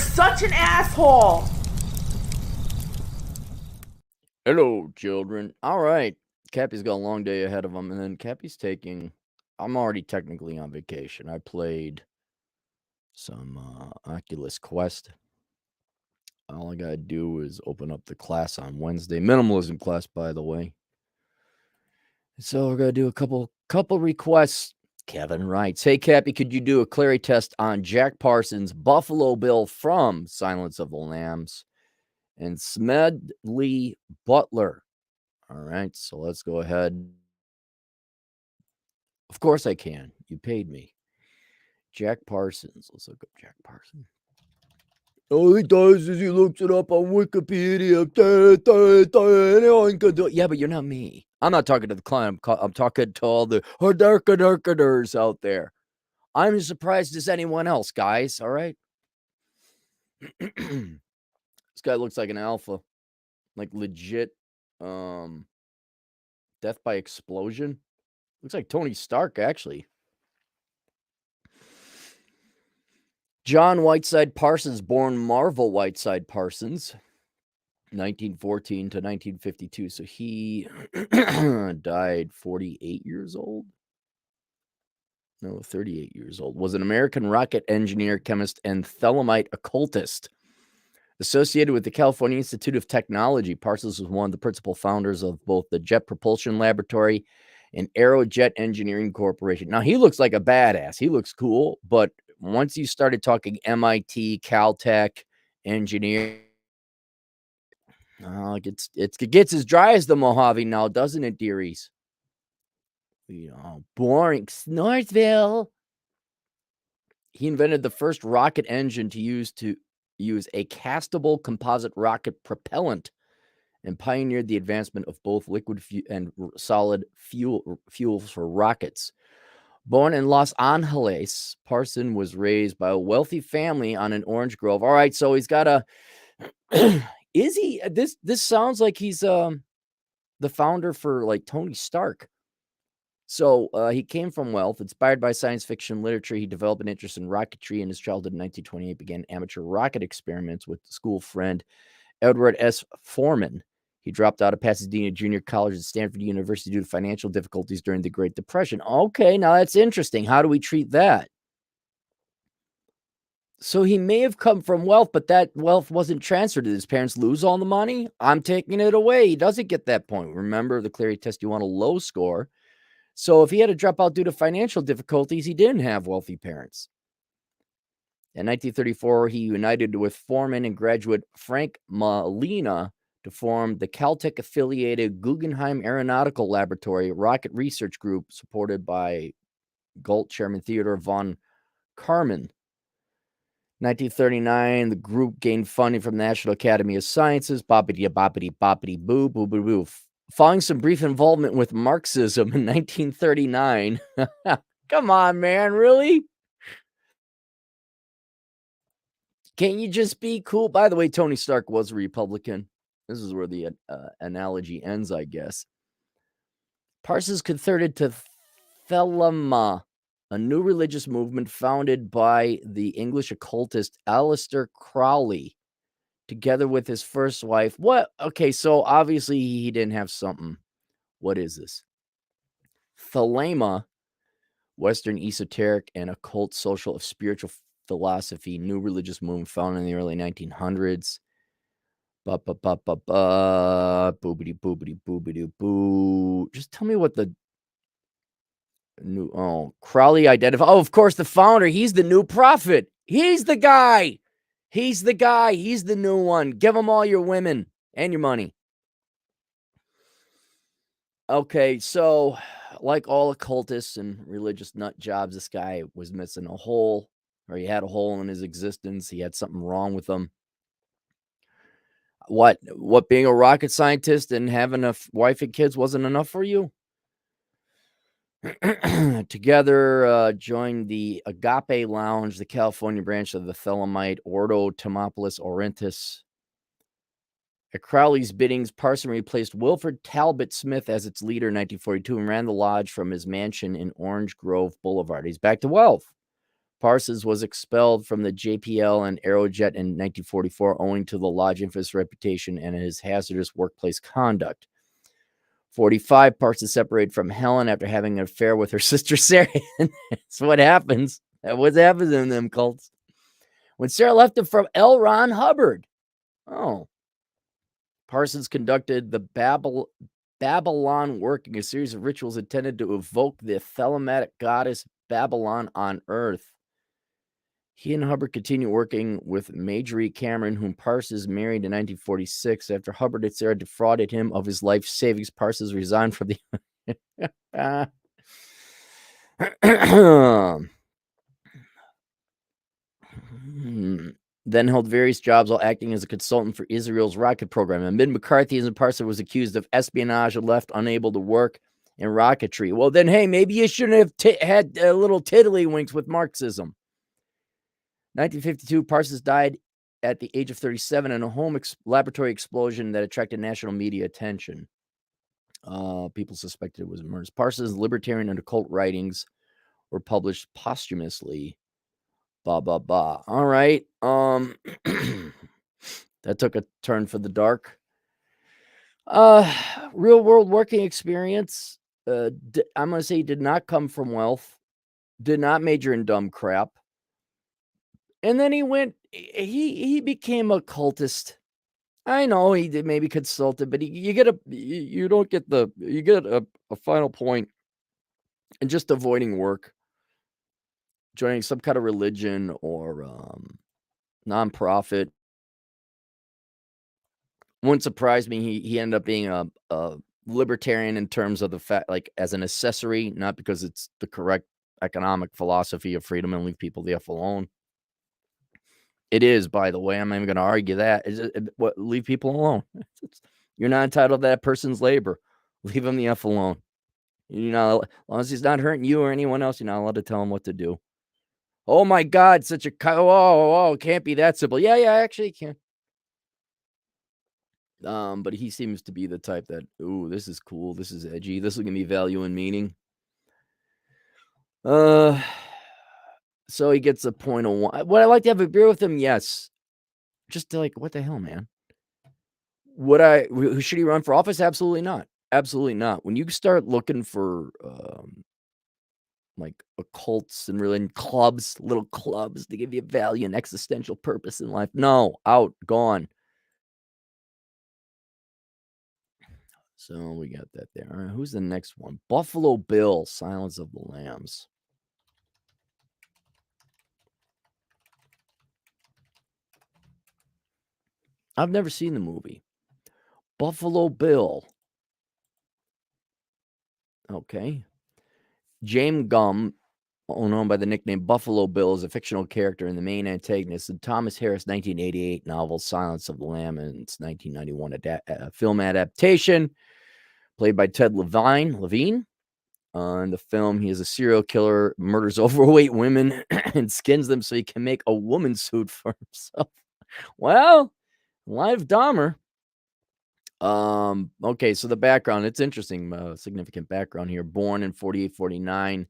such an asshole. Hello, children. All right. Cappy's got a long day ahead of him, and then Cappy's taking. I'm already technically on vacation. I played some Oculus Quest. All I gotta do is open up the class on Wednesday. Minimalism class, by the way. So we're gonna do a couple requests. Kevin writes, "Hey Cappy, could you do a Clarey test on Jack Parsons, Buffalo Bill from Silence of the Lambs, and Smedley Butler?" All right, so let's go ahead. Of course I can. You paid me. Jack Parsons. Let's look up Jack Parsons. All he does is he looks it up on Wikipedia. Anyone can do it. Yeah, but you're not me. I'm not talking to the client. I'm talking to all the darkers out there. I'm as surprised as anyone else, guys. All right. This guy looks like an alpha, like legit. Death by explosion. Looks like Tony Stark, actually. John Whiteside Parsons, born Marvel Whiteside Parsons, 1914 to 1952. So he died 48 years old. No, 38 years old. Was an American rocket engineer, chemist, and Thelemite occultist. Associated with the California Institute of Technology, Parsons was one of the principal founders of both the Jet Propulsion Laboratory and Aerojet Engineering Corporation. Now, he looks like a badass. He looks cool, but once you started talking MIT, Caltech, engineer, it gets as dry as the Mojave now, doesn't it, dearies? Boring. Snortville. He invented the first rocket engine to use a castable composite rocket propellant and pioneered the advancement of both liquid and solid fuels for rockets. Born in Los Angeles, Parsons was raised by a wealthy family on an orange grove. All right, so he's got a. Is he? This sounds like he's the founder for like Tony Stark. So he came from wealth. Inspired by science fiction literature, he developed an interest in rocketry in his childhood. In 1928, began amateur rocket experiments with school friend Edward S. Foreman. He dropped out of Pasadena Junior College at Stanford University due to financial difficulties during the Great Depression. Okay, now that's interesting. How do we treat that? So he may have come from wealth, but that wealth wasn't transferred. Did his parents lose all the money? I'm taking it away. He doesn't get that point. Remember, the Clarey test, you want a low score. So if he had to drop out due to financial difficulties, he didn't have wealthy parents. In 1934, he united with Foreman and graduate Frank Molina to form the Caltech-affiliated Guggenheim Aeronautical Laboratory Rocket Research Group, supported by Galt Chairman Theodore von Karman. 1939, the group gained funding from the National Academy of Sciences. Boo. Following some brief involvement with Marxism in 1939. Come on, man, really? Can't you just be cool? By the way, Tony Stark was a Republican. This is where the analogy ends, I guess. Parsons converted to Thelema, a new religious movement founded by the English occultist Aleister Crowley, together with his first wife. What? Okay, so obviously he didn't have something. What is this? Thelema, Western esoteric and occult social of spiritual philosophy, new religious movement founded in the early 1900s. Boobity boo. Just tell me what the new Crowley identified. Oh, of course, the founder. He's the new prophet. He's the guy. He's the new one. Give him all your women and your money. Okay, so like all occultists and religious nut jobs, this guy was missing a hole, or he had a hole in his existence. He had something wrong with him. What being a rocket scientist and having a wife and kids wasn't enough for you? Together, joined the Agape Lounge, the California branch of the Thelemite Ordo Tomopolis Orientis. At Crowley's biddings, Parsons replaced Wilford Talbot Smith as its leader in 1942 and ran the lodge from his mansion in Orange Grove Boulevard. He's back to wealth. Parsons was expelled from the JPL and Aerojet in 1944 owing to the lodge infamous reputation and his hazardous workplace conduct. 45, Parsons separated from Helen after having an affair with her sister Sarah. That's what happens. That's what happens in them cults. When Sarah left him from L. Ron Hubbard. Oh. Parsons conducted the Babylon working, a series of rituals intended to evoke the thematic goddess Babylon on Earth. He and Hubbard continued working with Marjorie Cameron, whom Parsons married in 1946. After Hubbard and Sarah defrauded him of his life savings, Parsons resigned from the... Then held various jobs while acting as a consultant for Israel's rocket program. Amid McCarthyism, Parsons was accused of espionage and left unable to work in rocketry. Well, then, hey, maybe you shouldn't have had a little tiddlywinks with Marxism. 1952, Parsons died at the age of 37 in a home laboratory explosion that attracted national media attention. People suspected it was murder. Parsons' libertarian and occult writings were published posthumously. All right. That took a turn for the dark. Real world working experience. I'm going to say he did not come from wealth, did not major in dumb crap. And then he became a cultist. I know he did maybe consulted, but you get a final point in just avoiding work, joining some kind of religion or nonprofit. Wouldn't surprise me. He ended up being a libertarian in terms of the fact, like as an accessory, not because it's the correct economic philosophy of freedom and leave people the F alone. It is, by the way. I'm not even going to argue that. Leave people alone. You're not entitled to that person's labor. Leave him the F alone. You know, as long as he's not hurting you or anyone else, you're not allowed to tell him what to do. Oh my God, such a it can't be that simple. Yeah, actually it can. But he seems to be the type that, ooh, this is cool, this is edgy, this will give me value and meaning. So he gets a point of one. Would I like to have a beer with him? Yes. Just like, what the hell, man? Should he run for office? Absolutely not. Absolutely not. When you start looking for like occults and really clubs, little clubs to give you value and existential purpose in life, no, out, gone. So we got that there. All right, who's the next one? Buffalo Bill, Silence of the Lambs. I've never seen the movie. Buffalo Bill. Okay. James Gumb, known by the nickname Buffalo Bill, is a fictional character and the main antagonist in Thomas Harris' 1988 novel Silence of the Lambs and its 1991 film adaptation, played by Ted Levine. In the film, he is a serial killer, murders overweight women, and skins them so he can make a woman suit for himself. Well, live Dahmer. Okay, so the background, it's interesting, significant background here. Born in 48-49.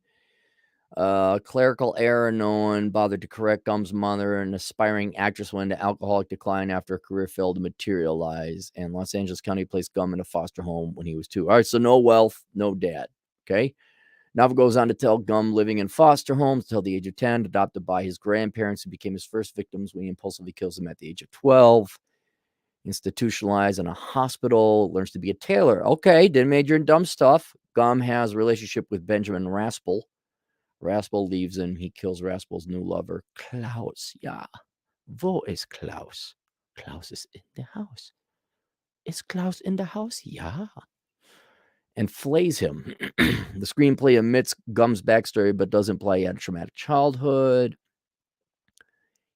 Clerical error, no one bothered to correct Gumb's mother. An aspiring actress went into alcoholic decline after a career failed to materialize. And Los Angeles County placed Gumb in a foster home when he was 2. All right, so no wealth, no dad. Okay. Novel goes on to tell Gumb living in foster homes until the age of 10, adopted by his grandparents who became his first victims when he impulsively kills them at the age of 12. Institutionalized in a hospital, learns to be a tailor. Okay, didn't major in dumb stuff. Gumb has a relationship with Benjamin Raspel. Raspel leaves him. He kills Raspel's new lover, Klaus. Yeah. Wo ist Klaus? Klaus is in the house. Is Klaus in the house? Yeah. And flays him. The screenplay omits Gumb's backstory, but does imply he had a traumatic childhood,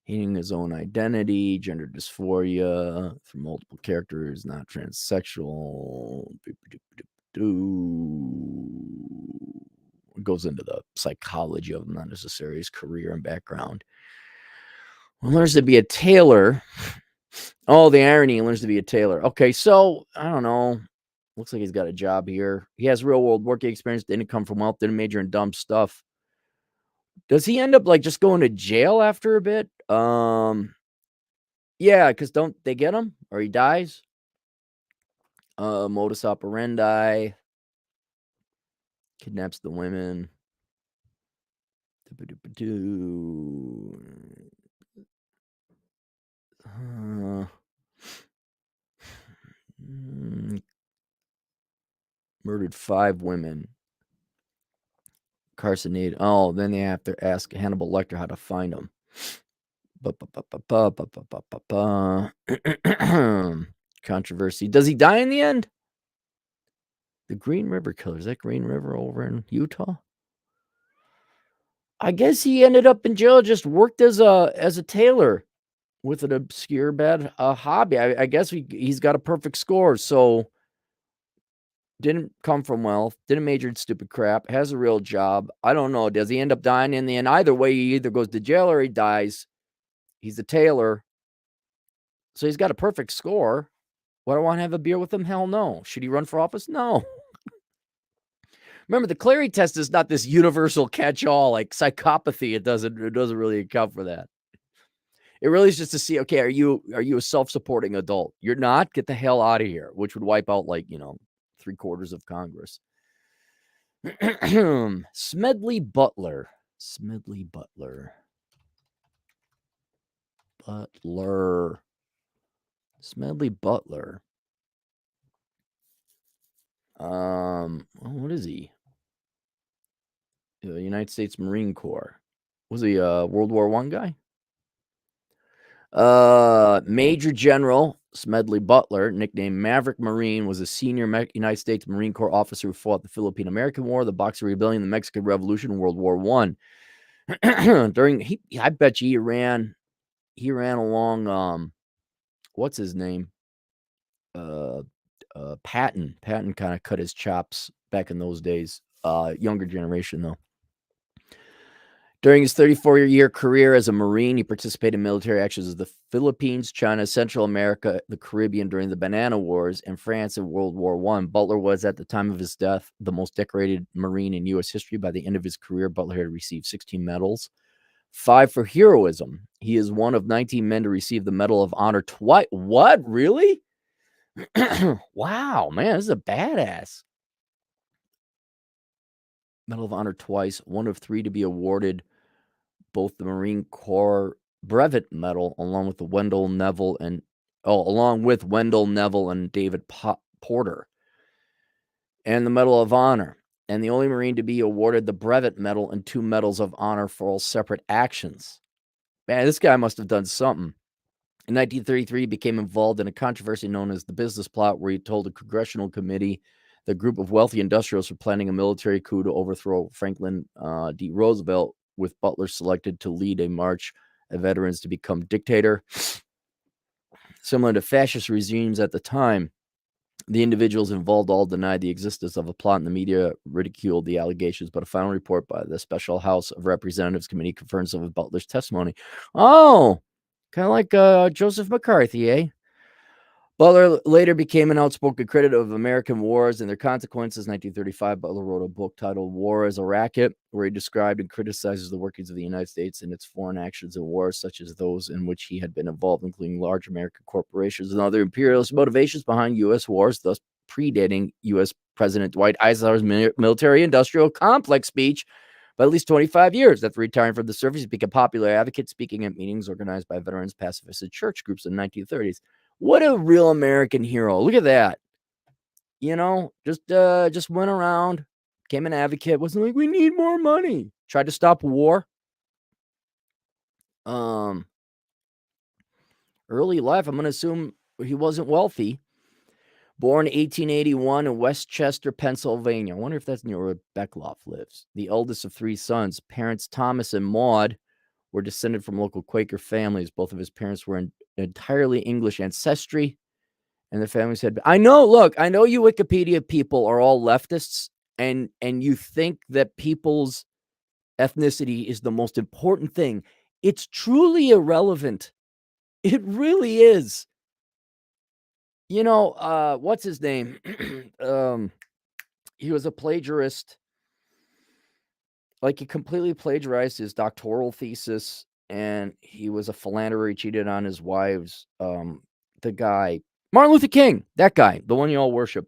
hating his own identity, gender dysphoria through multiple characters, not transsexual. It goes into the psychology of him, not necessarily his career and background. Learns to be a tailor. Oh, the irony, he learns to be a tailor. Okay, so, I don't know. Looks like he's got a job here. He has real-world working experience, didn't come from wealth, didn't major in dumb stuff. Does he end up like just going to jail after a bit? Yeah, because don't they get him or he dies? Modus operandi, kidnaps the women. Murdered 5 women. Carcinate. Oh, then they have to ask Hannibal Lecter how to find them. Controversy. Does he die in the end? The Green River Killer. Is that Green River over in Utah? I guess he ended up in jail, just worked as a tailor with an obscure bad hobby. I guess he's got a perfect score, so didn't come from wealth, didn't major in stupid crap, has a real job. I don't know. Does he end up dying in the end? Either way, he either goes to jail or he dies. He's a tailor. So he's got a perfect score. Would I want to have a beer with him? Hell no. Should he run for office? No. Remember, the Clarey test is not this universal catch-all like psychopathy. It doesn't really account for that. It really is just to see, okay, are you a self-supporting adult? You're not? Get the hell out of here, which would wipe out like, 3/4 of Congress. Smedley Butler. Smedley Butler. Smedley Butler. What is he? The United States Marine Corps. Was he a World War I guy? Major General Smedley Butler, nicknamed Maverick Marine, was a senior United States Marine Corps officer who fought the Philippine-American War, the Boxer Rebellion, the Mexican Revolution, and World War I. I bet you he ran along, what's his name? Patton. Patton kind of cut his chops back in those days. Younger generation, though. During his 34-year career as a Marine, he participated in military actions of the Philippines, China, Central America, the Caribbean during the Banana Wars, and France in World War I. Butler was, at the time of his death, the most decorated Marine in U.S. history. By the end of his career, Butler had received 16 medals, 5 for heroism. He is one of 19 men to receive the Medal of Honor twice. What? Really? Wow, man, this is a badass. Medal of Honor twice, one of 3 to be awarded both the Marine Corps Brevet Medal, along with Wendell Neville and David Porter, and the Medal of Honor, and the only Marine to be awarded the Brevet Medal and 2 Medals of Honor for all separate actions. Man, this guy must have done something. In 1933, he became involved in a controversy known as the Business Plot, where he told a congressional committee the group of wealthy industrials were planning a military coup to overthrow Franklin D. Roosevelt, with Butler selected to lead a march of veterans to become dictator. Similar to fascist regimes at the time, the individuals involved all denied the existence of a plot, and the media ridiculed the allegations, but a final report by the Special House of Representatives Committee confirmed some of Butler's testimony. Oh, kind of like Joseph McCarthy, eh? Butler later became an outspoken critic of American wars and their consequences. In 1935, Butler wrote a book titled War as a Racket, where he described and criticizes the workings of the United States and its foreign actions in wars, such as those in which he had been involved, including large American corporations and other imperialist motivations behind U.S. wars, thus predating U.S. President Dwight Eisenhower's military-industrial complex speech by at least 25 years. After retiring from the service, he became a popular advocate, speaking at meetings organized by veterans, pacifists, and church groups in the 1930s. What a real American hero. Look at that. Just went around, became an advocate, wasn't like, we need more money. Tried to stop war. Early life, I'm going to assume he wasn't wealthy. Born 1881 in Westchester, Pennsylvania. I wonder if that's near where Beckloff lives. The eldest of 3 sons. Parents Thomas and Maud were descended from local Quaker families. Both of his parents were entirely English ancestry, and the family said, I know you Wikipedia people are all leftists, and you think that people's ethnicity is the most important thing. It's truly irrelevant. It really is. What's his name? He was a plagiarist. Like, he completely plagiarized his doctoral thesis, and he was a philanderer. He cheated on his wives. The guy, Martin Luther King, that guy, the one you all worship.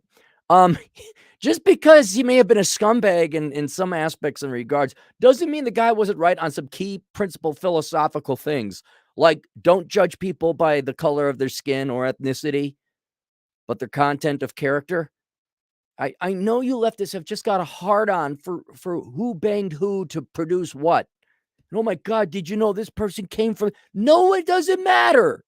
Just because he may have been a scumbag in some aspects and regards, doesn't mean the guy wasn't right on some key principle philosophical things. Like, don't judge people by the color of their skin or ethnicity, but their content of character. I know you leftists have just got a hard on for who banged who to produce what. And oh my God, did you know this person came from? No, it doesn't matter.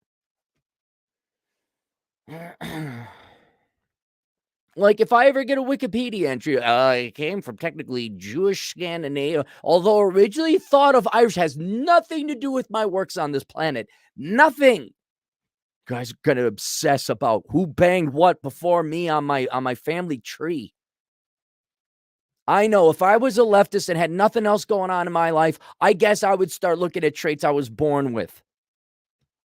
Like, if I ever get a Wikipedia entry, it came from technically Jewish Scandinavia, although originally thought of Irish, has nothing to do with my works on this planet. Nothing. Guys are gonna obsess about who banged what before me on my family tree. I know if I was a leftist and had nothing else going on in my life, I guess I would start looking at traits I was born with.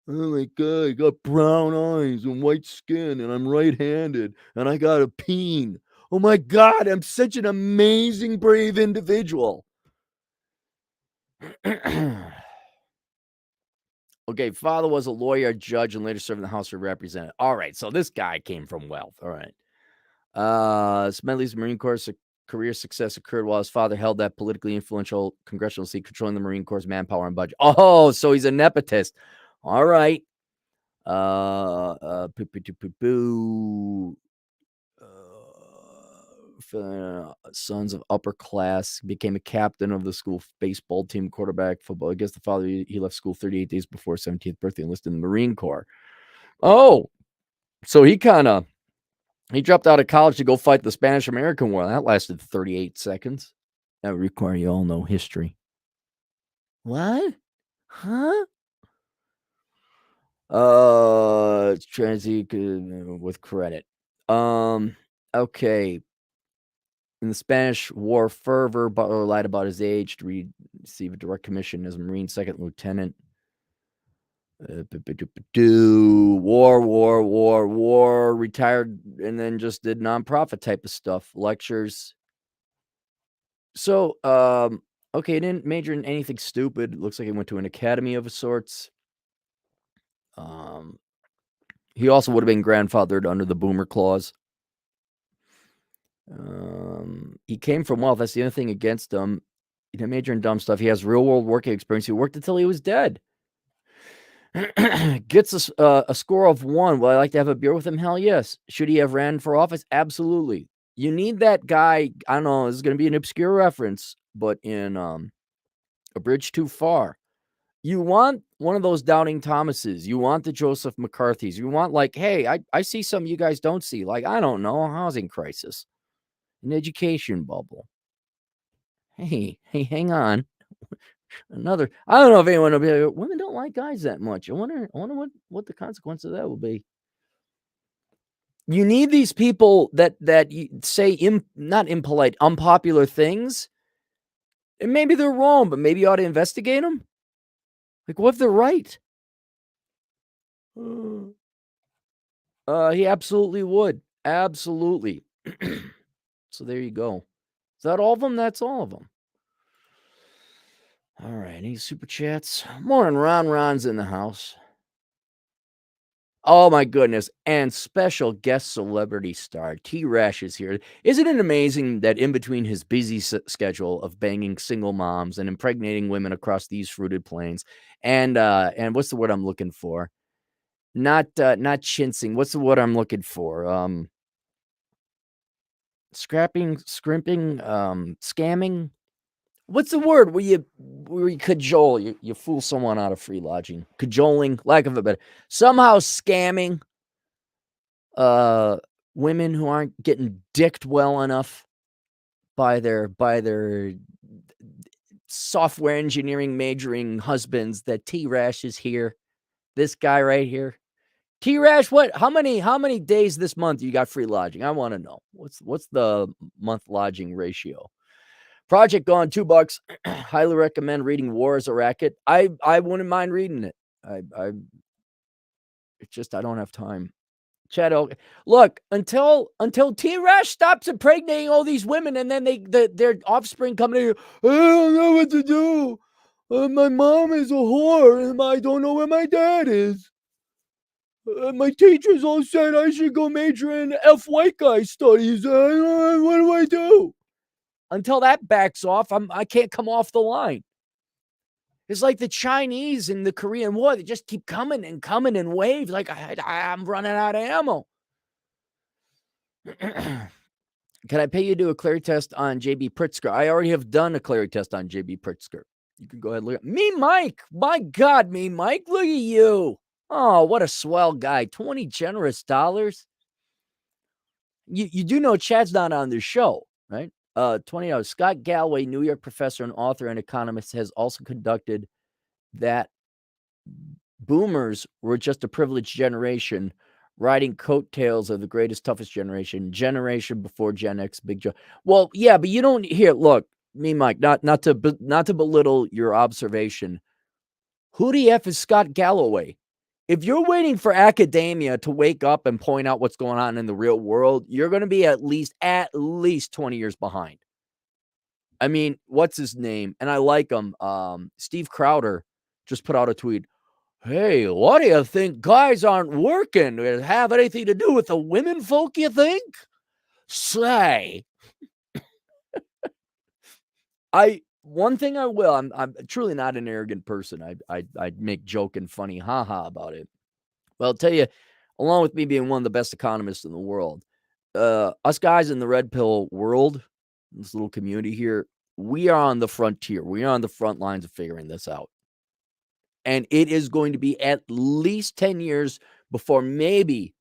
Oh my God, I got brown eyes and white skin, and I'm right-handed, and I got a peen. Oh my God, I'm such an amazing, brave individual. Okay, father was a lawyer, judge, and later served in the House of Representatives. All right, so this guy came from wealth. All right. Smedley's Marine Corps career success occurred while his father held that politically influential congressional seat, controlling the Marine Corps' manpower and budget. Oh, so he's a nepotist. All right. Sons of upper class, became a captain of the school baseball team, quarterback, football. I guess the father, he left school 38 days before his 17th birthday, enlisted in the Marine Corps. Oh, so he dropped out of college to go fight the Spanish-American War. That lasted 38 seconds. That would require you all know history. What? Huh? Transit with credit. Okay. In the Spanish War fervor, Butler lied about his age to receive a direct commission as a Marine second lieutenant. War, retired, and then just did nonprofit type of stuff, lectures. So, okay, didn't major in anything stupid. Looks like he went to an academy of sorts. He also would have been grandfathered under the Boomer Clause. He came from wealth. That's the only thing against him. He didn't major in dumb stuff. He has real world working experience. He worked until he was dead. Gets a score of 1. Will I like to have a beer with him? Hell yes. Should he have ran for office? Absolutely. You need that guy. I don't know. This is going to be an obscure reference, but in A Bridge Too Far, you want one of those Doubting Thomases. You want the Joseph McCarthys. You want, like, hey, I see something you guys don't see. Like, I don't know, a housing crisis, an education bubble. Hey, hang on. I don't know if anyone will be like, women don't like guys that much. I wonder what the consequence of that will be. You need these people that say not impolite, unpopular things. And maybe they're wrong, but maybe you ought to investigate them. Like, what if they're right? He absolutely would. Absolutely. So there you go. Is that all of them? That's all of them. All right. Any super chats? Morning, Ron. Ron's in the house. Oh my goodness. And special guest celebrity star T-Rash is here. Isn't it amazing that in between his busy schedule of banging single moms and impregnating women across these fruited plains, and what's the word I'm looking for? Not chincing. What's the word I'm looking for? Scrapping, scrimping, scamming. What's the word where you cajole, you fool someone out of free lodging? Cajoling, lack of a better. Somehow scamming women who aren't getting dicked well enough by their software engineering majoring husbands. That T-Rash is here. This guy right here. T-Rash, how many days this month you got free lodging? I want to know. What's the month lodging ratio? Project Gone, $2. Highly recommend reading War is a Racket. I wouldn't mind reading it. It's just I don't have time Chad, look, until T-Rash stops impregnating all these women, and then their offspring come in here, I don't know what to do. My mom is a whore, and I don't know where my dad is. My teachers all said I should go major in white guy studies. What do I do? Until that backs off, I can't come off the line. It's like the Chinese in the Korean War. They just keep coming in waves. Like, I'm running out of ammo. Can I pay you to do a Clarey test on JB Pritzker? I already have done a Clarey test on JB Pritzker. You can go ahead and look at me, Mike. My God, me, Mike. Look at you. Oh, what a swell guy. 20 generous dollars. You do know Chad's not on this show, right? $20. Scott Galloway, New York professor and author and economist, has also conducted that boomers were just a privileged generation riding coattails of the greatest, toughest generation before Gen X, Big Joe. Well, yeah, but you don't hear, look, me, Mike, not to belittle your observation. Who the F is Scott Galloway? If you're waiting for academia to wake up and point out what's going on in the real world, you're going to be at least 20 years behind. I mean, what's his name? And I like him. Steve Crowder just put out a tweet. Hey, what do you think? Guys aren't working. Does it have anything to do with the women folk, you think? Say. One thing I will, I'm truly not an arrogant person. I'd make joke and funny haha about it. Well, I'll tell you, along with me being one of the best economists in the world, us guys in the red pill world, this little community here, we are on the frontier. We are on the front lines of figuring this out. And it is going to be at least 10 years before maybe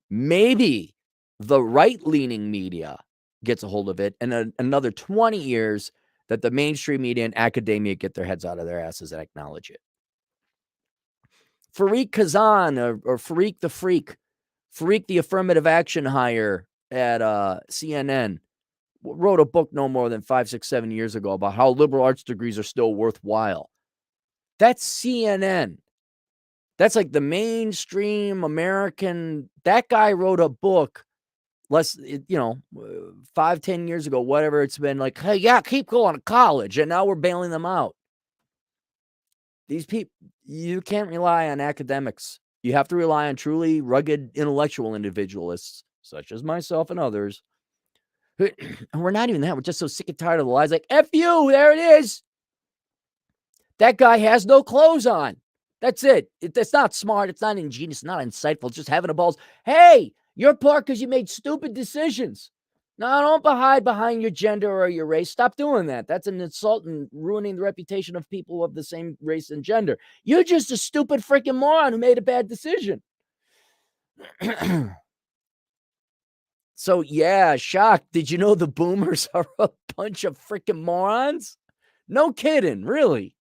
the right-leaning media gets a hold of it, and another 20 years that the mainstream media and academia get their heads out of their asses and acknowledge it. Fareed Kazan or Fareed the Freak, Fareed the affirmative action hire at CNN, wrote a book no more than 5, 6, 7 years ago about how liberal arts degrees are still worthwhile. That's CNN. That's like the mainstream American. That guy wrote a book 5, 10 years ago, whatever it's been, like, hey, yeah, keep going to college. And now we're bailing them out. These people, you can't rely on academics. You have to rely on truly rugged intellectual individualists, such as myself and others. And we're not even that. We're just so sick and tired of the lies. Like, F you, there it is. That guy has no clothes on. That's it. It's not smart. It's not ingenious. It's not insightful. It's just having a balls. Hey, you're poor because you made stupid decisions. No, don't hide behind your gender or your race. Stop doing that. That's an insult and ruining the reputation of people of the same race and gender. You're just a stupid freaking moron who made a bad decision. So, yeah, shocked. Did you know the boomers are a bunch of freaking morons? No kidding, really.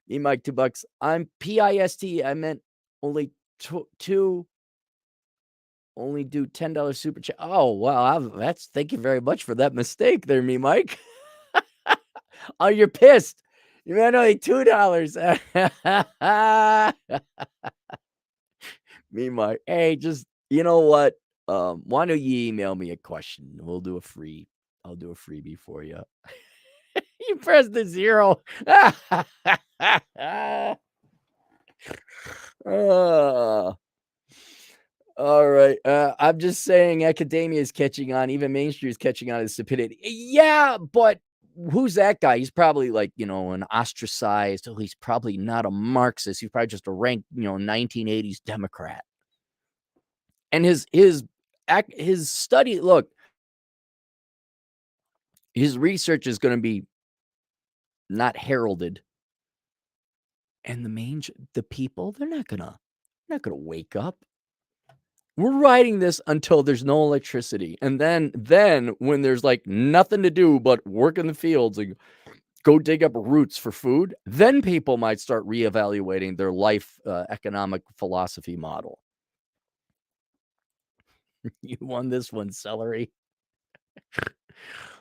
Me, Mike, $2. I'm PIST. I meant only two. Only do $10 super chat. Oh, wow. Thank you very much for that mistake there, me, Mike. Oh, you're pissed. You meant only $2. Me, Mike. Hey, just, you know what? Why don't you email me a question? I'll do a freebie for you. You pressed the 0. All right. I'm just saying academia is catching on. Even mainstream is catching on as stupidity. Yeah, but who's that guy? He's probably like, an ostracized. Oh, he's probably not a Marxist. He's probably just a rank, 1980s Democrat. And his study, look, his research is going to be not heralded. And the people, they're not gonna wake up. We're writing this until there's no electricity. And then when there's like nothing to do but work in the fields and go dig up roots for food, then people might start reevaluating their life economic philosophy model. You won this one, Celery.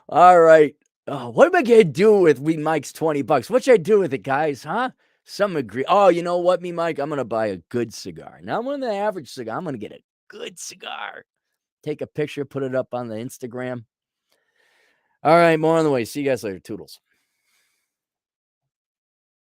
All right. Oh, what am I going to do with me Mike's $20? What should I do with it, guys? Huh? Some agree. Oh, you know what, me Mike? I'm going to buy a good cigar. Not one of the average cigar. I'm going to get a good cigar. Take a picture, put it up on the Instagram. All right, more on the way. See you guys later. Toodles.